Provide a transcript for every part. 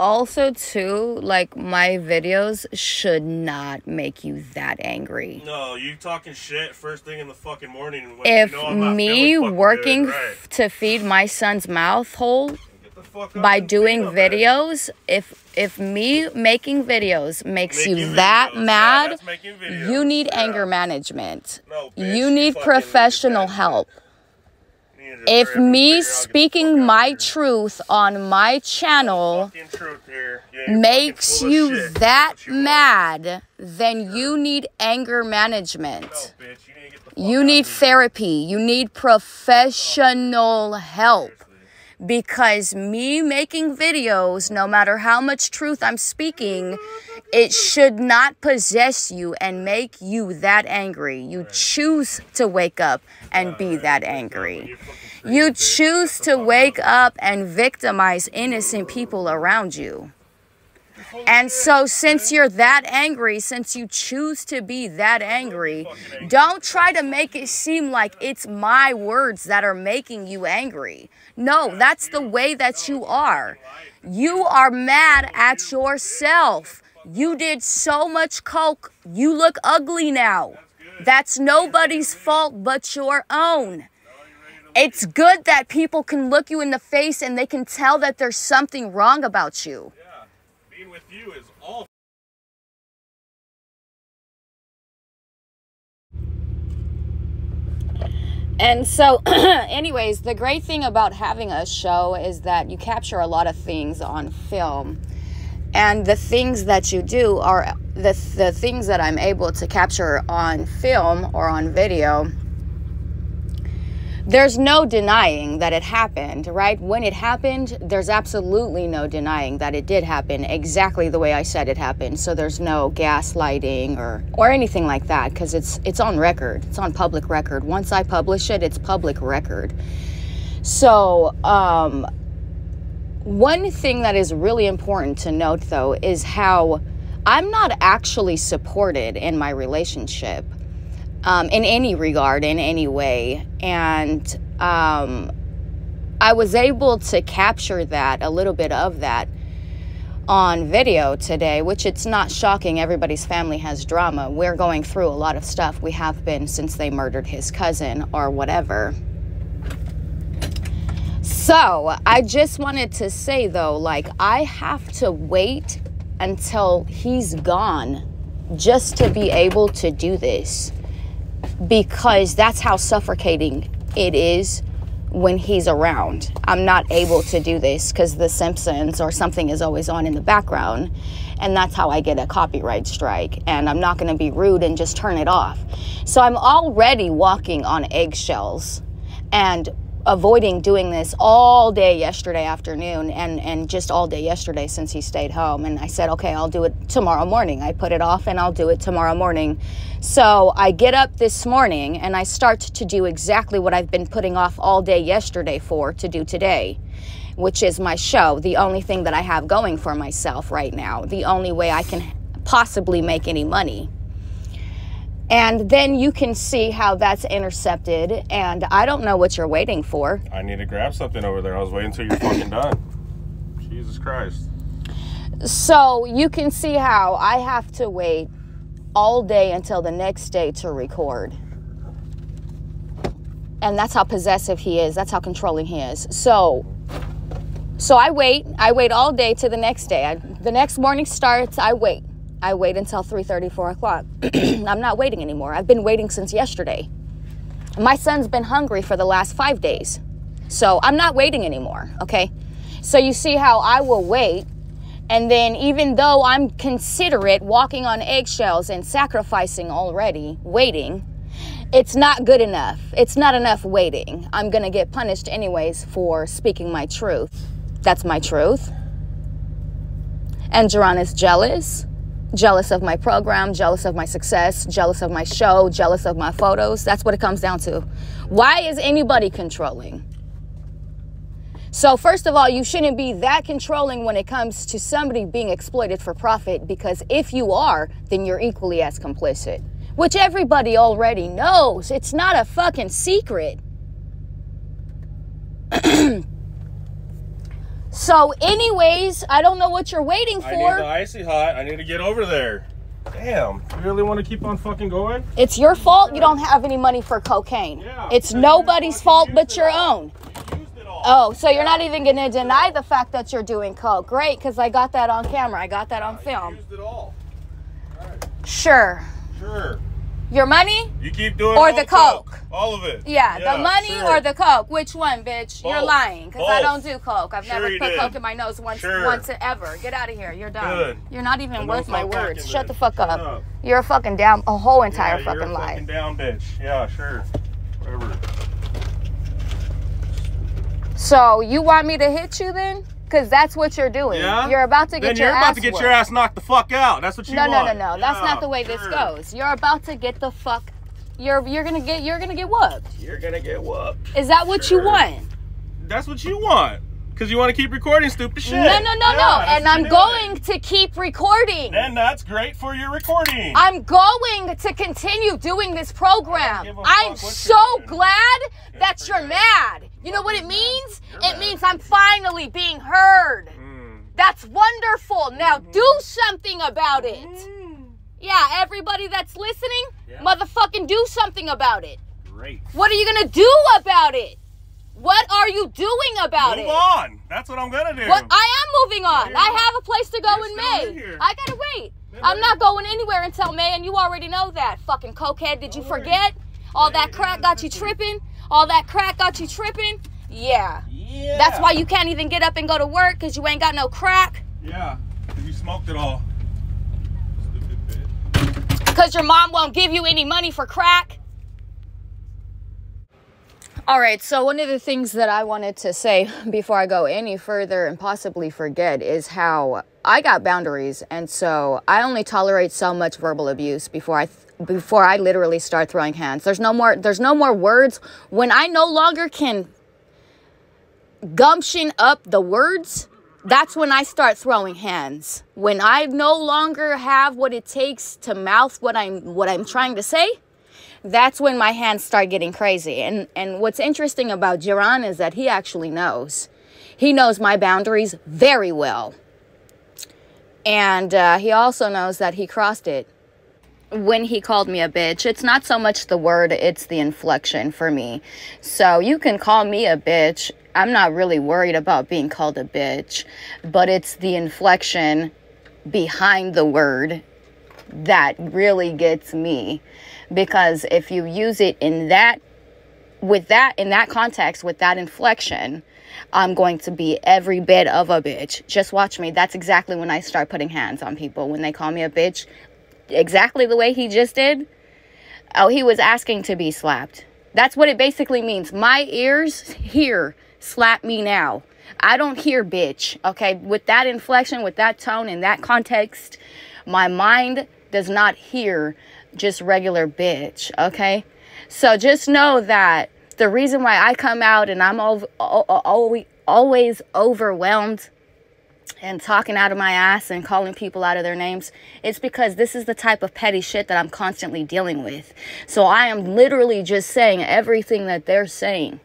also too, like, my videos should not make you that angry. No, you talking shit first thing in the fucking morning. When If you know I'm not me working good, right? to feed my son's mouth hole by doing videos, if me making videos makes you that mad, you need anger management. No, bitch, you need professional help. If me speaking my truth on my channel makes you that mad, then you need anger management. You need therapy. You need professional help. Because me making videos, no matter how much truth I'm speaking, it should not possess you and make you that angry. You choose to wake up and be that angry. You choose to wake up and victimize innocent people around you. And so since you're that angry, since you choose to be that angry, don't try to make it seem like it's my words that are making you angry. No, that's the way that you are. You are mad at yourself. You did so much coke. You look ugly now. That's nobody's fault but your own. It's good that people can look you in the face and they can tell that there's something wrong about you. With you is all. And so anyways, the great thing about having a show is that you capture a lot of things on film, and the things that you do are the things that I'm able to capture on film or on video. There's no denying that it happened, right? When it happened, there's absolutely no denying that it did happen exactly the way I said it happened. So there's no gaslighting or anything like that, because it's on record. It's on public record. Once I publish it, it's public record. So one thing that is really important to note, though, is how I'm not actually supported in my relationship. In any regard, in any way. And I was able to capture that, a little bit of that, on video today, which it's not shocking. Everybody's family has drama. We're going through a lot of stuff. We have been since they murdered his cousin or whatever. So I just wanted to say, though, like, I have to wait until he's gone just to be able to do this. Because that's how suffocating it is when he's around. I'm not able to do this because The Simpsons or something is always on in the background. And that's how I get a copyright strike. And I'm not going to be rude and just turn it off. So I'm already walking on eggshells and avoiding doing this all day yesterday afternoon and just all day yesterday since he stayed home. And I said, okay, I'll do it tomorrow morning. I put it off and I'll do it tomorrow morning. So I get up this morning and I start to do exactly what I've been putting off all day yesterday to do today, which is my show. The only thing that I have going for myself right now, the only way I can possibly make any money. And then you can see how that's intercepted, and I don't know what you're waiting for. I need to grab something over there. I was waiting until you're fucking done. Jesus Christ. So you can see how I have to wait all day until the next day to record. And that's how possessive he is. That's how controlling he is. So I wait all day to the next day. The next morning starts, I wait until 3:30, 4 o'clock. I'm not waiting anymore. I've been waiting since yesterday. My son's been hungry for the last 5 days. So I'm not waiting anymore, okay? So you see how I will wait. And then even though I'm considerate, walking on eggshells and sacrificing already, waiting, it's not good enough. It's not enough waiting. I'm going to get punished anyways for speaking my truth. That's my truth. And Duran is jealous. Jealous of my program, jealous of my success, jealous of my show, jealous of my photos. That's what it comes down to. Why is anybody controlling? So first of all, you shouldn't be that controlling when it comes to somebody being exploited for profit, because if you are, then you're equally as complicit, which everybody already knows. It's not a fucking secret. So anyways, I don't know what you're waiting for. I need the icy hot. I need to get over there. Damn. You really want to keep on fucking going? It's your fault you don't have any money for cocaine. Yeah, it's nobody's fault but your own. You used it all. Oh, so you're not even going to deny the fact that you're doing coke. Great, because I got that on camera. I got that on film. You used it all. All right. Sure. Sure. Your money? You keep doing Or all the coke? All of it. Yeah, the money sure. or the coke. Which one, bitch? Both. You're lying, because I Both. don't do coke. I've Sure never you put did. coke in my nose once ever. Get out of here. You're done. Good. You're not even Then worth don't my talk back words. in Shut this. the fuck Shut up. up. You're a fucking down, a whole entire Yeah, fucking you're a lie. fucking down bitch. Yeah, sure. Whatever. So you want me to hit you then? Because that's what you're doing. Yeah? You're about to get Then your you're ass about to get whooped. your ass knocked the fuck out. That's what you want. No. Yeah, That's not the way this sure. goes. You're about to get the fuck. You're gonna get whooped. You're gonna get whooped. Is that what you want? That's what you want. Because you want to keep recording stupid shit. No. Yeah, And I'm going to keep recording. And that's great for your recording. I'm going to continue doing this program. give a I'm fuck what so you're doing. glad that for you're you. mad. You know what it means? You're It mad. means I'm finally being heard. That's wonderful. Now do something about it. Yeah, everybody that's listening, motherfucking do something about it. Great. What are you going to do about it? What are you doing about it? Move on. That's what I'm gonna do. What? I am moving on. you're I not. have a place to go You're in still in May. here. I gotta wait. Then I'm wait. not going anywhere until May, and you already know that. Fucking cokehead, did you forget? All that crack got you tripping? All that crack got you tripping? Yeah. Yeah. That's why you can't even get up and go to work, because you ain't got no crack. Yeah. 'Cause you smoked it all. Stupid bitch. Because your mom won't give you any money for crack. All right, so one of the things that I wanted to say before I go any further and possibly forget is how I got boundaries, and so I only tolerate so much verbal abuse before I literally start throwing hands. There's no more words. When I no longer can gumption up the words, that's when I start throwing hands. When I no longer have what it takes to mouth what I'm trying to say, that's when my hands start getting crazy. And what's interesting about Jiran is that he actually knows. He knows my boundaries very well. And he also knows that he crossed it when he called me a bitch. It's not so much the word, it's the inflection for me. So you can call me a bitch. I'm not really worried about being called a bitch, but it's the inflection behind the word that really gets me. Because if you use it in that context, with that inflection, I'm going to be every bit of a bitch. Just watch me. That's exactly when I start putting hands on people. When they call me a bitch, exactly the way he just did. Oh, he was asking to be slapped. That's what it basically means. My ears hear, slap me now. I don't hear bitch, okay? With that inflection, with that tone, in that context, my mind does not hear just regular bitch, okay? So just know that the reason why I come out and I'm always overwhelmed and talking out of my ass and calling people out of their names, it's because this is the type of petty shit that I'm constantly dealing with. So I am literally just saying everything that they're saying.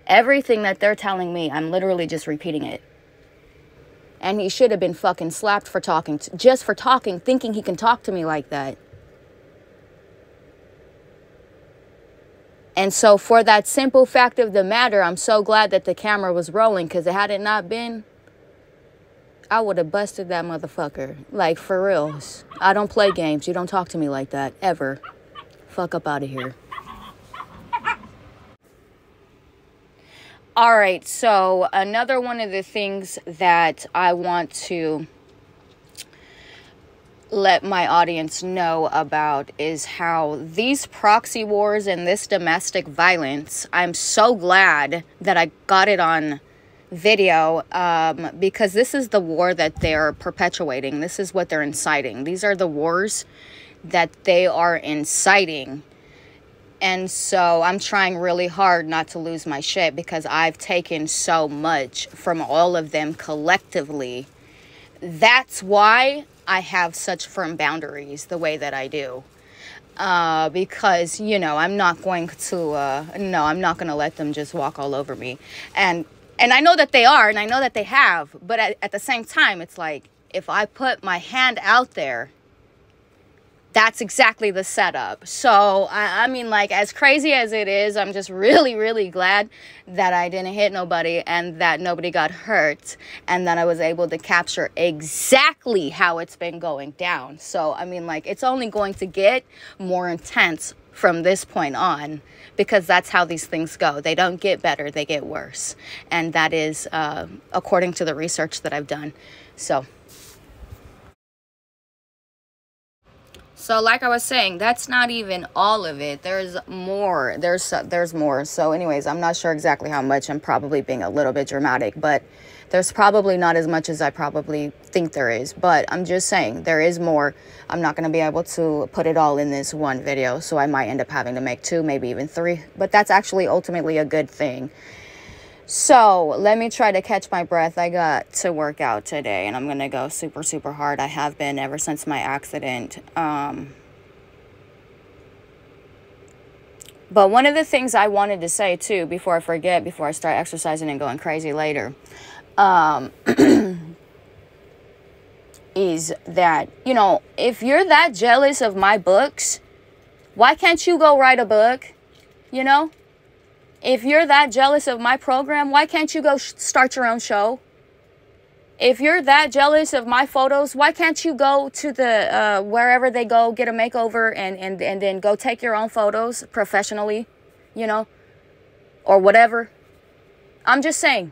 Everything that they're telling me, I'm literally just repeating it. And he should have been fucking slapped for talking, just for talking, thinking he can talk to me like that. And so for that simple fact of the matter, I'm so glad that the camera was rolling, because had it not been, I would have busted that motherfucker. Like, for reals. I don't play games. You don't talk to me like that, ever. Fuck up out of here. All right, so another one of the things that I want to let my audience know about is how these proxy wars and this domestic violence, I'm so glad that I got it on video, because this is the war that they're perpetuating. This is what they're inciting. These are the wars that they are inciting. And so I'm trying really hard not to lose my shit, because I've taken so much from all of them collectively. That's why I have such firm boundaries the way that I do. Because, you know, I'm not going to let them just walk all over me. And And I know that they are, and I know that they have. But at the same time, it's like, if I put my hand out there, that's exactly the setup. So, I mean, like, as crazy as it is, I'm just really, really glad that I didn't hit nobody and that nobody got hurt and that I was able to capture exactly how it's been going down. So, I mean, like, it's only going to get more intense from this point on because that's how these things go. They don't get better, they get worse. And that is according to the research that I've done. So like I was saying, that's not even all of it. There's more. There's more. So anyways, I'm not sure exactly how much. I'm probably being a little bit dramatic, but there's probably not as much as I probably think there is. But I'm just saying there is more. I'm not going to be able to put it all in this one video. So I might end up having to make 2, maybe even 3. But that's actually ultimately a good thing. So let me try to catch my breath. I got to work out today and I'm going to go super, super hard. I have been ever since my accident. But one of the things I wanted to say too, before I forget, before I start exercising and going crazy later, is that, you know, if you're that jealous of my books, why can't you go write a book? You know? If you're that jealous of my program, why can't you go start your own show? If you're that jealous of my photos, why can't you go to the wherever they go, get a makeover and then go take your own photos professionally, you know, or whatever? I'm just saying,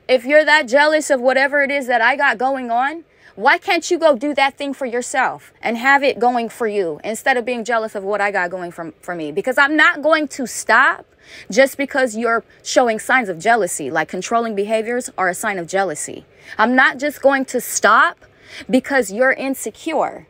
if you're that jealous of whatever it is that I got going on, why can't you go do that thing for yourself and have it going for you instead of being jealous of what I got going for me? Because I'm not going to stop just because you're showing signs of jealousy, like controlling behaviors are a sign of jealousy. I'm not just going to stop because you're insecure.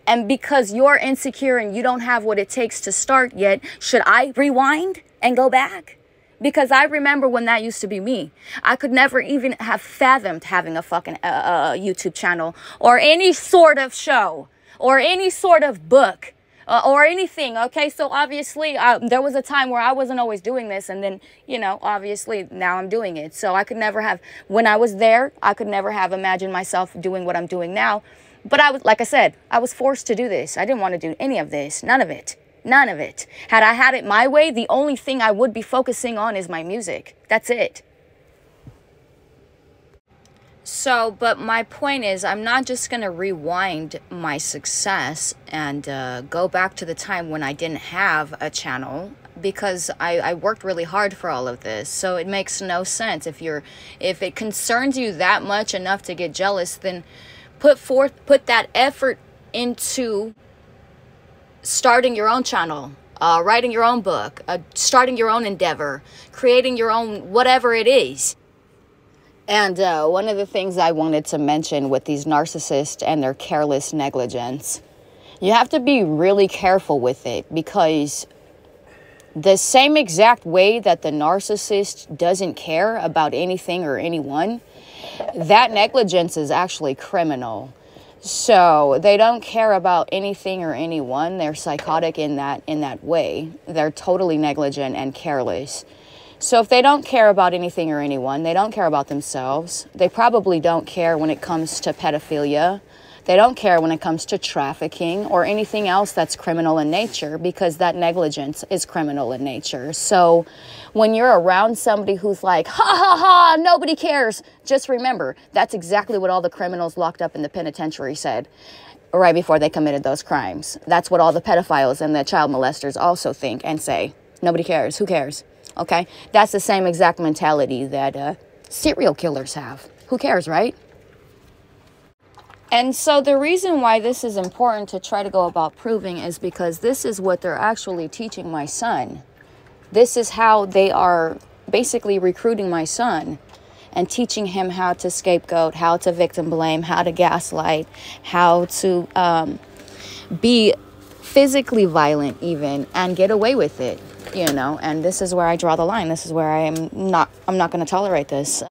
And because you're insecure and you don't have what it takes to start yet, should I rewind and go back? Because I remember when that used to be me. I could never even have fathomed having a fucking YouTube channel or any sort of show or any sort of book or anything. Okay, so obviously there was a time where I wasn't always doing this. And then, you know, obviously now I'm doing it. So I could never have, when I was there, I could never have imagined myself doing what I'm doing now. But I was, like I said, I was forced to do this. I didn't want to do any of this. None of it. None of it. Had I had it my way, the only thing I would be focusing on is my music. That's it. So, but my point is, I'm not just going to rewind my success and go back to the time when I didn't have a channel, because I worked really hard for all of this. So it makes no sense. If it concerns you that much enough to get jealous, then put that effort into starting your own channel, writing your own book, starting your own endeavor, creating your own whatever it is. And one of the things I wanted to mention with these narcissists and their careless negligence, you have to be really careful with it, because the same exact way that the narcissist doesn't care about anything or anyone, that negligence is actually criminal. So they don't care about anything or anyone. They're psychotic in that way. They're totally negligent and careless. So if they don't care about anything or anyone, they don't care about themselves. They probably don't care when it comes to pedophilia. They don't care when it comes to trafficking or anything else that's criminal in nature, because that negligence is criminal in nature. So when you're around somebody who's like, ha ha ha, nobody cares, just remember, that's exactly what all the criminals locked up in the penitentiary said right before they committed those crimes. That's what all the pedophiles and the child molesters also think and say. Nobody cares. Who cares? Okay? That's the same exact mentality that serial killers have. Who cares, right? And so the reason why this is important to try to go about proving is because this is what they're actually teaching my son. This is how they are basically recruiting my son and teaching him how to scapegoat, how to victim blame, how to gaslight, how to be physically violent even and get away with it, you know. And this is where I draw the line. This is where I'm not going to tolerate this.